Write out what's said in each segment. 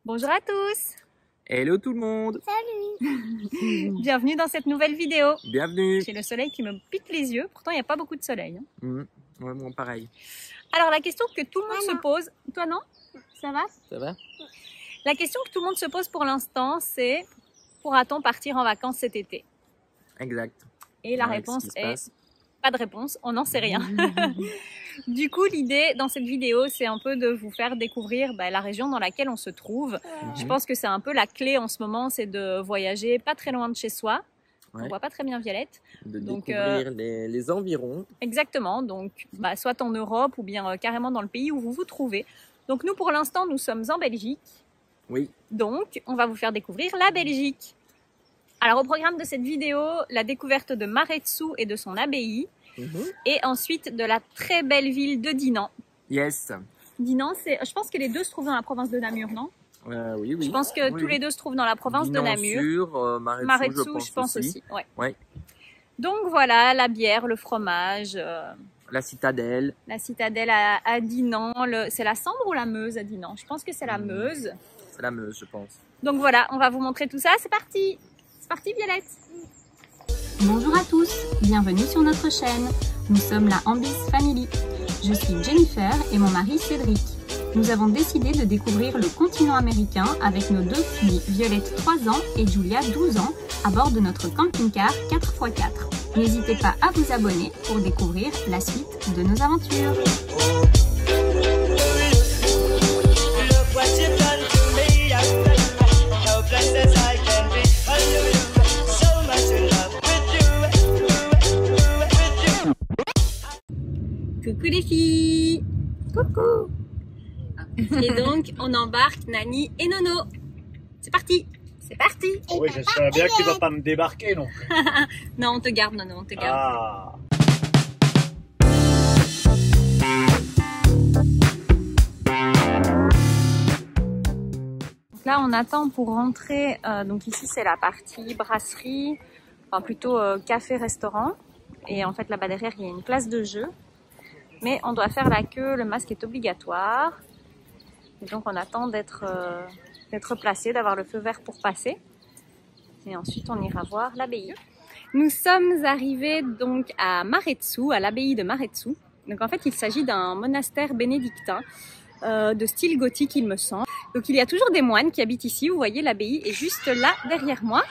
Bonjour à tous. Hello tout le monde. Salut. Bienvenue dans cette nouvelle vidéo. Bienvenue. J'ai le soleil qui me pique les yeux, pourtant il n'y a pas beaucoup de soleil. Ouais, moi pareil. Alors la question que tout le monde se pose, toi non? Ça va? Ça va? La question que tout le monde se pose pour l'instant, c'est pourra-t-on partir en vacances cet été? Exact. Et la réponse est pas de réponse, on n'en sait rien. Du coup, l'idée dans cette vidéo, c'est un peu de vous faire découvrir la région dans laquelle on se trouve. Je pense que c'est un peu la clé en ce moment, c'est de voyager pas très loin de chez soi. Ouais. On voit pas très bien Violette. De découvrir les environs. Exactement, donc soit en Europe ou bien carrément dans le pays où vous vous trouvez. Donc nous, pour l'instant, nous sommes en Belgique. Oui. Donc, on va vous faire découvrir la Belgique. Alors, au programme de cette vidéo, la découverte de Maretsou et de son abbaye. Et ensuite de la très belle ville de Dinan. Yes. Dinan, je pense que les deux se trouvent dans la province de Namur, non? Oui. Je pense que tous les deux se trouvent dans la province de Namur. Maretsou, je pense aussi. Ouais. Donc voilà, la bière, le fromage. La citadelle. La citadelle à Dinan. C'est la Sambre ou la Meuse à Dinan? Je pense que c'est la Meuse. C'est la Meuse, je pense. Donc voilà, on va vous montrer tout ça. C'est parti. C'est parti, Violette. Bonjour à tous, bienvenue sur notre chaîne. Nous sommes la Ambis Family. Je suis Jennifer et mon mari Cédric. Nous avons décidé de découvrir le continent américain avec nos deux filles, Violette 3 ans et Julia 12 ans, à bord de notre camping-car 4x4. N'hésitez pas à vous abonner pour découvrir la suite de nos aventures. Coucou les filles. Coucou. Et donc, on embarque Nani et Nono. C'est parti. C'est parti. Oui, j'espère bien que tu vas pas me débarquer non plus. Non, on te garde, Nono, on te garde. Ah. Donc là, on attend pour rentrer. Donc ici, c'est la partie brasserie, enfin plutôt café-restaurant. Et en fait, là-bas derrière, il y a une place de jeu. Mais on doit faire la queue, le masque est obligatoire. Et donc on attend d'être placé, d'avoir le feu vert pour passer. Et ensuite on ira voir l'abbaye. Nous sommes arrivés donc à Maretsou, à l'abbaye de Maretsou. Donc en fait il s'agit d'un monastère bénédictin de style gothique il me semble. Donc il y a toujours des moines qui habitent ici, vous voyez l'abbaye est juste là derrière moi.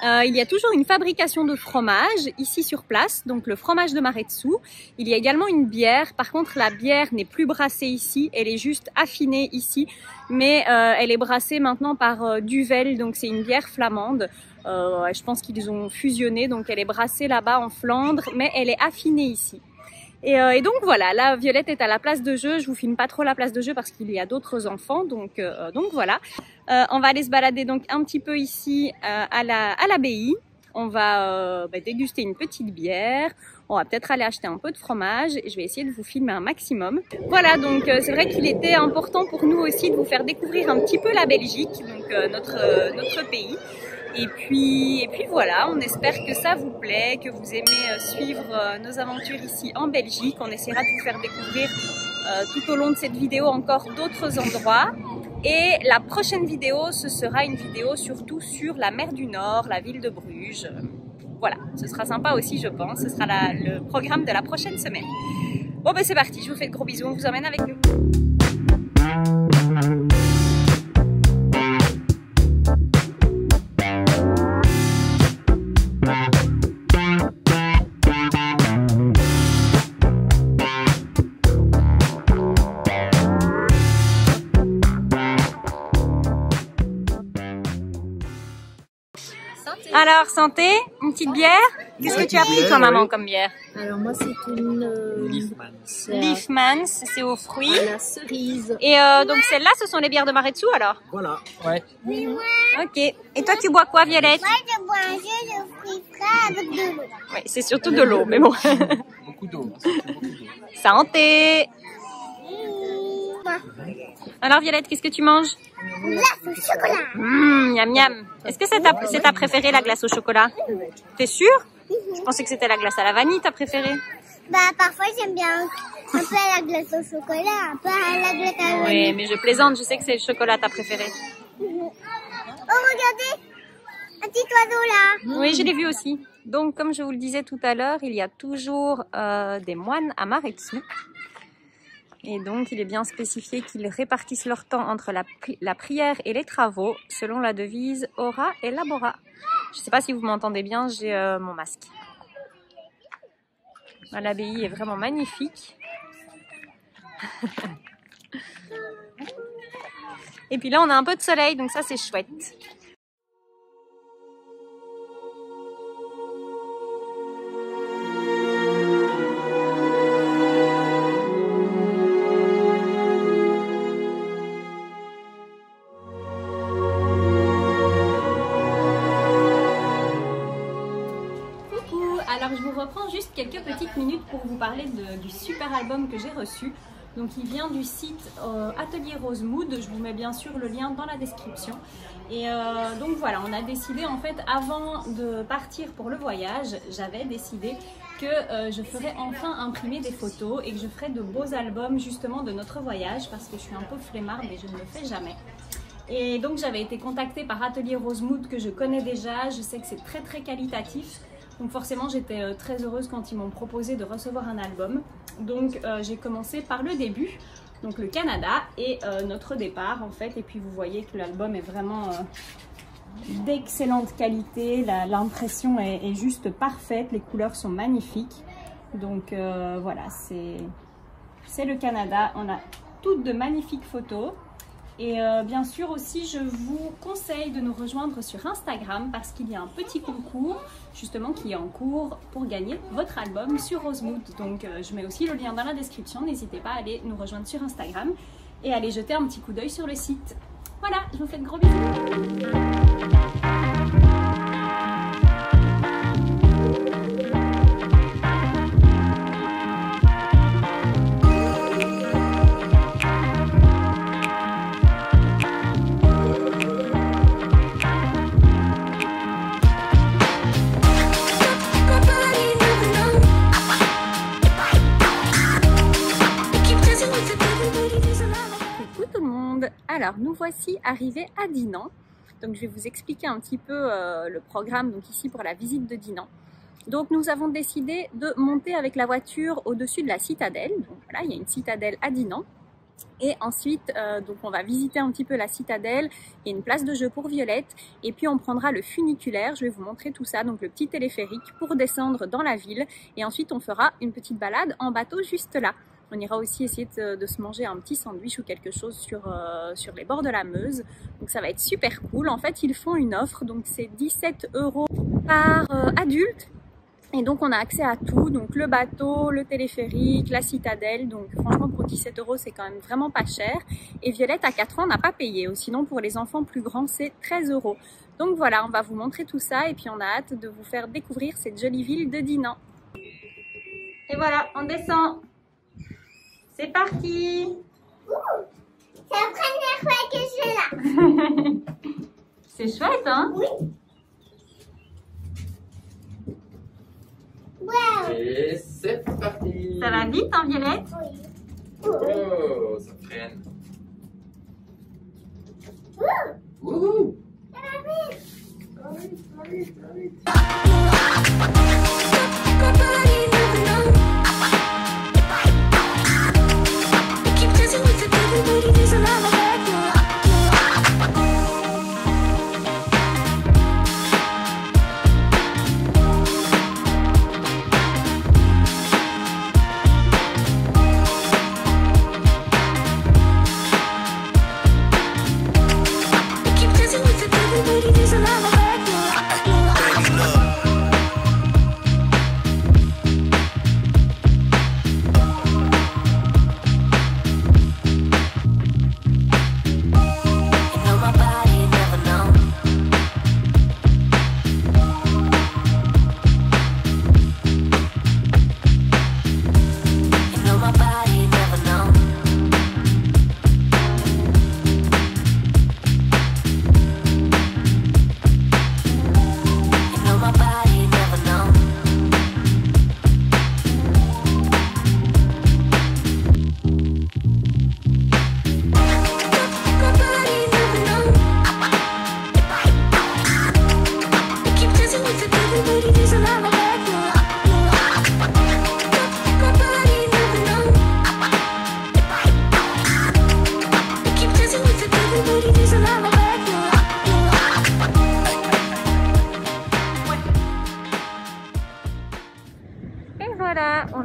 Il y a toujours une fabrication de fromage ici sur place, donc le fromage de Maretsou. Il y a également une bière. Par contre, la bière n'est plus brassée ici, elle est juste affinée ici, mais elle est brassée maintenant par Duvel, donc c'est une bière flamande. Je pense qu'ils ont fusionné, donc elle est brassée là-bas en Flandre, mais elle est affinée ici. Et donc voilà, là Violette est à la place de jeu. Je vous filme pas trop la place de jeu parce qu'il y a d'autres enfants, donc voilà. On va aller se balader donc un petit peu ici à l'abbaye. On va déguster une petite bière. On va peut-être aller acheter un peu de fromage. Et je vais essayer de vous filmer un maximum. Voilà, donc c'est vrai qu'il était important pour nous aussi de vous faire découvrir un petit peu la Belgique, donc notre pays. Et puis voilà, on espère que ça vous plaît, que vous aimez suivre nos aventures ici en Belgique. On essaiera de vous faire découvrir tout au long de cette vidéo encore d'autres endroits. Et la prochaine vidéo, ce sera une vidéo surtout sur la mer du Nord, la ville de Bruges. Voilà, ce sera sympa aussi je pense, ce sera le programme de la prochaine semaine. Bon c'est parti, je vous fais de gros bisous, on vous emmène avec nous. Alors, santé, une petite bière. Qu'est-ce que tu as pris toi, maman, comme bière? Alors moi, c'est une Leafmans, c'est aux fruits. à la cerise. Et donc celles-là, ce sont les bières de Maretsou alors? Voilà. Ouais. Ok. Et toi, tu bois quoi, Violette? Moi, je bois un jus de fruits frais avec de l'eau. Oui, c'est surtout de l'eau, mais bon. Beaucoup d'eau. Santé. Alors Violette, qu'est-ce que tu manges? Glace au chocolat. Miam miam. Est-ce que c'est ta préférée, la glace au chocolat? T'es sûre? Je pensais que c'était la glace à la vanille, ta préférée. Parfois j'aime bien Un peu à la glace au chocolat, un peu à la glace à la Oui, mais je plaisante, je sais que c'est le chocolat ta préférée. Oh, regardez, un petit oiseau là. Oui, je l'ai vu aussi. Donc, comme je vous le disais tout à l'heure, il y a toujours des moines à Maretsu. Et donc, il est bien spécifié qu'ils répartissent leur temps entre la prière et les travaux, selon la devise Ora et Labora. Je ne sais pas si vous m'entendez bien, j'ai mon masque. L'abbaye est vraiment magnifique. Et puis là, on a un peu de soleil, donc ça, c'est chouette. Alors je vous reprends juste quelques petites minutes pour vous parler du super album que j'ai reçu. Donc il vient du site Atelier Rosemood, je vous mets bien sûr le lien dans la description. Et donc voilà, on a décidé en fait avant de partir pour le voyage, j'avais décidé que je ferais enfin imprimer des photos et que je ferais de beaux albums justement de notre voyage parce que je suis un peu flemmarde et je ne le fais jamais. Et donc j'avais été contactée par Atelier Rosemood que je connais déjà, je sais que c'est très qualitatif. Donc forcément j'étais très heureuse quand ils m'ont proposé de recevoir un album. Donc j'ai commencé par le début, donc le Canada et notre départ en fait. Et puis vous voyez que l'album est vraiment d'excellente qualité, l'impression est juste parfaite, les couleurs sont magnifiques. Donc voilà, c'est le Canada, on a toutes de magnifiques photos. Et bien sûr aussi, je vous conseille de nous rejoindre sur Instagram parce qu'il y a un petit concours justement qui est en cours pour gagner votre album sur Rosemood. Donc je mets aussi le lien dans la description, n'hésitez pas à aller nous rejoindre sur Instagram et aller jeter un petit coup d'œil sur le site. Voilà, je vous fais de gros bisous. Alors nous voici arrivés à Dinan, donc je vais vous expliquer un petit peu le programme donc ici pour la visite de Dinan. Donc nous avons décidé de monter avec la voiture au-dessus de la citadelle, donc voilà il y a une citadelle à Dinan. Et ensuite donc on va visiter un petit peu la citadelle, il y a une place de jeu pour Violette et puis on prendra le funiculaire, je vais vous montrer tout ça, donc le petit téléphérique pour descendre dans la ville et ensuite on fera une petite balade en bateau juste là. On ira aussi essayer de se manger un petit sandwich ou quelque chose sur les bords de la Meuse. Donc ça va être super cool. En fait, ils font une offre, donc c'est 17 € par adulte. Et donc on a accès à tout, donc le bateau, le téléphérique, la citadelle. Donc franchement pour 17 € c'est quand même vraiment pas cher. Et Violette à 4 ans n'a pas payé. Sinon pour les enfants plus grands c'est 13 €. Donc voilà, on va vous montrer tout ça et puis on a hâte de vous faire découvrir cette jolie ville de Dinan. Et voilà, on descend. C'est parti! C'est la première fois que je vais là. C'est chouette, hein? Oui. Wow. Et c'est parti. Ça va vite, hein, Violette? Oui. Oh, ça freine. Ouh. Ça va vite.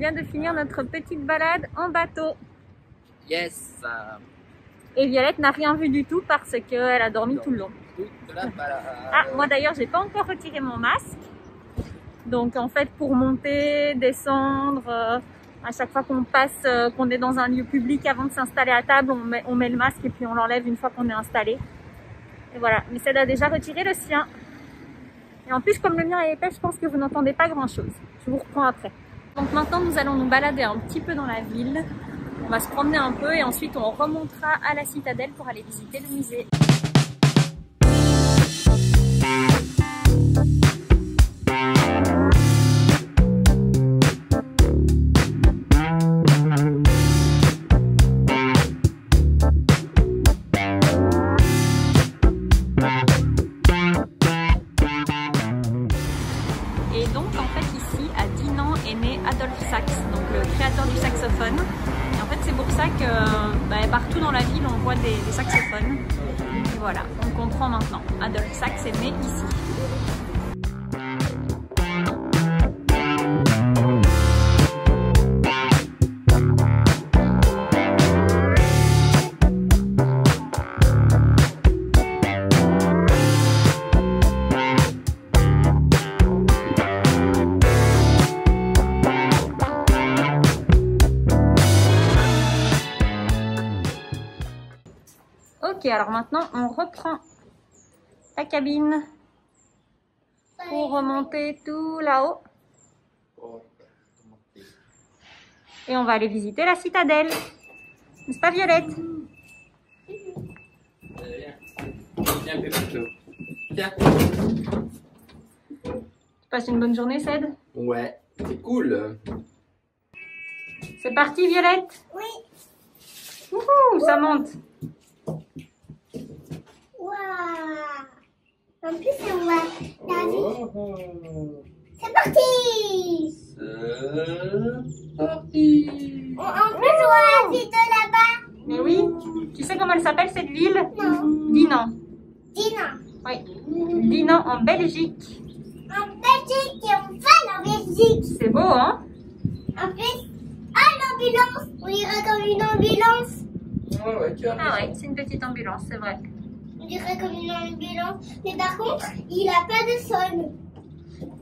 vient de finir notre petite balade en bateau. Yes. Et Violette n'a rien vu du tout parce qu'elle a dormi tout le long. Toute la balade. Ah, moi d'ailleurs, j'ai pas encore retiré mon masque. Donc en fait, pour monter, descendre, à chaque fois qu'on passe, qu'on est dans un lieu public, avant de s'installer à table, on met le masque et puis on l'enlève une fois qu'on est installé. Et voilà, mais celle a déjà retiré le sien. Et en plus, comme le mien est épais, je pense que vous n'entendez pas grand-chose. Je vous reprends après. Donc maintenant, nous allons nous balader un petit peu dans la ville. On va se promener un peu et ensuite on remontera à la citadelle pour aller visiter le musée. Et donc en fait ici à Dinan est né Adolphe Sax, donc le créateur du saxophone. Et en fait c'est pour ça que partout dans la ville on voit des saxophones. Et voilà, on comprend maintenant. Adolphe Sax est né ici. Ok, alors maintenant on reprend la cabine pour remonter tout là-haut. Et on va aller visiter la citadelle. N'est-ce pas Violette? Viens, Pépito. Viens. Tu passes une bonne journée, Ced? Ouais, c'est cool. C'est parti Violette? Oui. Wouhou, ça monte. Waouh. En plus, on va la vie. C'est parti. C'est parti. En plus, on va la vie de là-bas. Mais oui, tu sais comment elle s'appelle cette ville? Non. Dinan. Dinan. Oui, Dinan en Belgique. En Belgique et on va en Belgique. C'est beau, hein? En plus, l'ambulance. On dirait comme une ambulance. Ouais, tu as Ah raison. ouais, c'est une petite ambulance, c'est vrai. On dirait comme une ambulance. Mais par contre, il n'a pas de sol.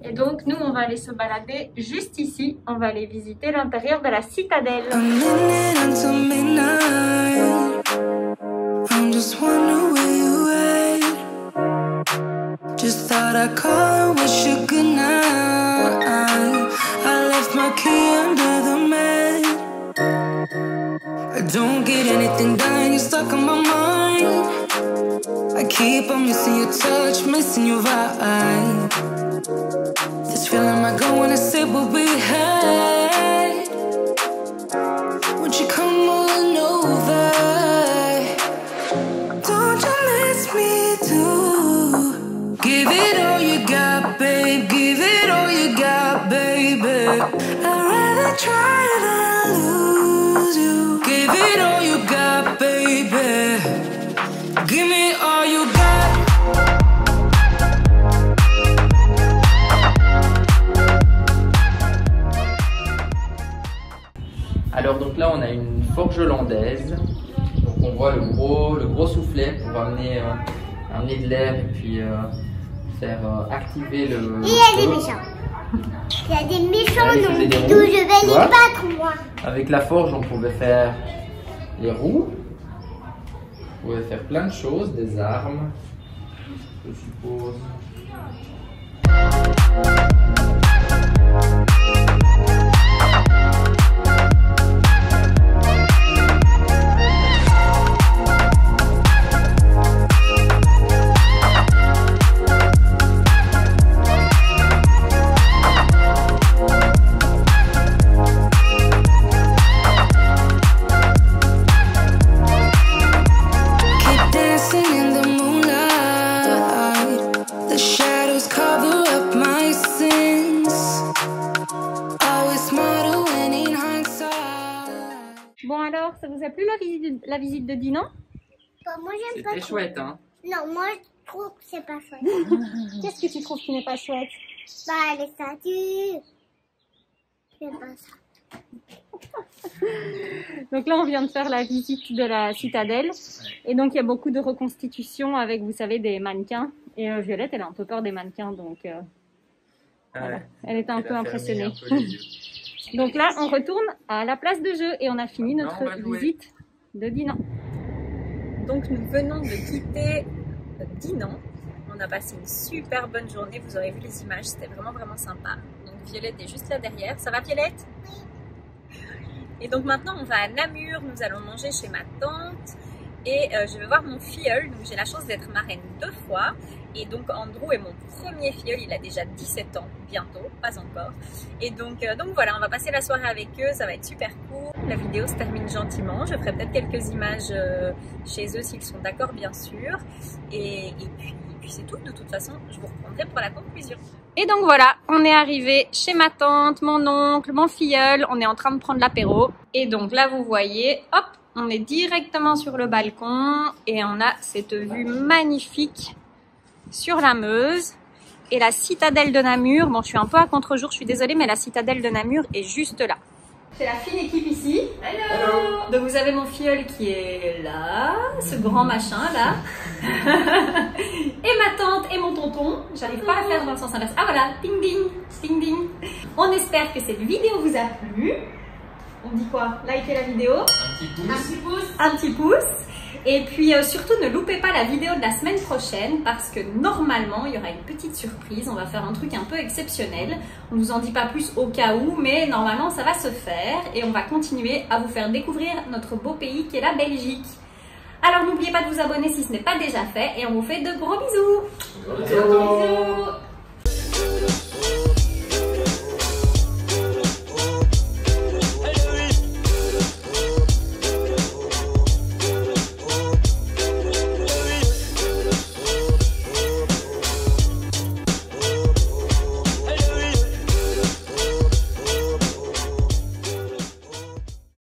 Et donc, nous, on va aller se balader juste ici. On va aller visiter l'intérieur de la citadelle. A minute until midnight. I'm just wondering where you at. Just thought I'd call and wish you good night. I left my key under the mat. I don't get anything done, you're stuck on my mind. I keep on missing your touch, missing your vibe. This feeling might go when I sit what we had. Would you come on over? Don't you miss me too? Give it all you got, babe. Give it all you got, baby. I'd rather try than lose you. Give it all you got, baby. Give me all you got. Alors donc là on a une forge hollandaise. Donc on voit le gros soufflet pour amener de l'air et puis faire activer le. Il y a des méchants. Il y a des méchants, Allez, donc faisais des d'où roues, je vais tu les vois. battre, moi. Avec la forge on pouvait faire les roues. On pouvait faire plein de choses, des armes, je suppose. Keep dancing in the moonlight. The shadows cover up my sins. Always smarter when in hindsight. Bon alors, ça vous a plu la visite de Dinan? Bah, moi, j'aime pas C'était trop. chouette hein. Non, moi, je trouve que c'est pas chouette. Qu'est-ce que tu trouves qui n'est pas chouette? Bah, les statues. J'aime pas ça. Donc là, on vient de faire la visite de la citadelle. Et donc, il y a beaucoup de reconstitutions avec, vous savez, des mannequins. Et Violette, elle a un peu peur des mannequins, donc voilà. Elle était un peu impressionnée. Donc là, on retourne à la place de jeu et on a fini notre visite de Dinan. Donc, nous venons de quitter Dinan. On a passé une super bonne journée. Vous aurez vu les images, c'était vraiment, vraiment sympa. Donc, Violette est juste là derrière. Ça va, Violette? Et donc maintenant on va à Namur, nous allons manger chez ma tante et je vais voir mon filleul. Donc j'ai la chance d'être marraine 2 fois et donc Andrew est mon premier filleul, il a déjà 17 ans bientôt, pas encore. Et donc voilà, on va passer la soirée avec eux, ça va être super cool. La vidéo se termine gentiment, je ferai peut-être quelques images chez eux s'ils sont d'accord bien sûr. Et puis c'est tout, de toute façon je vous reprendrai pour la conclusion. Et donc voilà, on est arrivé chez ma tante, mon oncle, mon filleul, on est en train de prendre l'apéro. Et donc là vous voyez, hop, on est directement sur le balcon et on a cette vue magnifique sur la Meuse. Et la citadelle de Namur, bon je suis un peu à contre-jour, je suis désolée, mais la citadelle de Namur est juste là. C'est la fine équipe ici. Hello. Donc vous avez mon filleul qui est là, ce grand machin là. Et ma tante et mon tonton. J'arrive pas à faire dans le sens inverse. Ah voilà, ding ding, ding ding. On espère que cette vidéo vous a plu. On dit quoi? Likez la vidéo. Un petit pouce. Un petit pouce. Un petit pouce. Et puis surtout ne loupez pas la vidéo de la semaine prochaine parce que normalement il y aura une petite surprise, on va faire un truc un peu exceptionnel. On ne vous en dit pas plus au cas où, mais normalement ça va se faire et on va continuer à vous faire découvrir notre beau pays qui est la Belgique. Alors n'oubliez pas de vous abonner si ce n'est pas déjà fait et on vous fait de gros bisous. Bisous.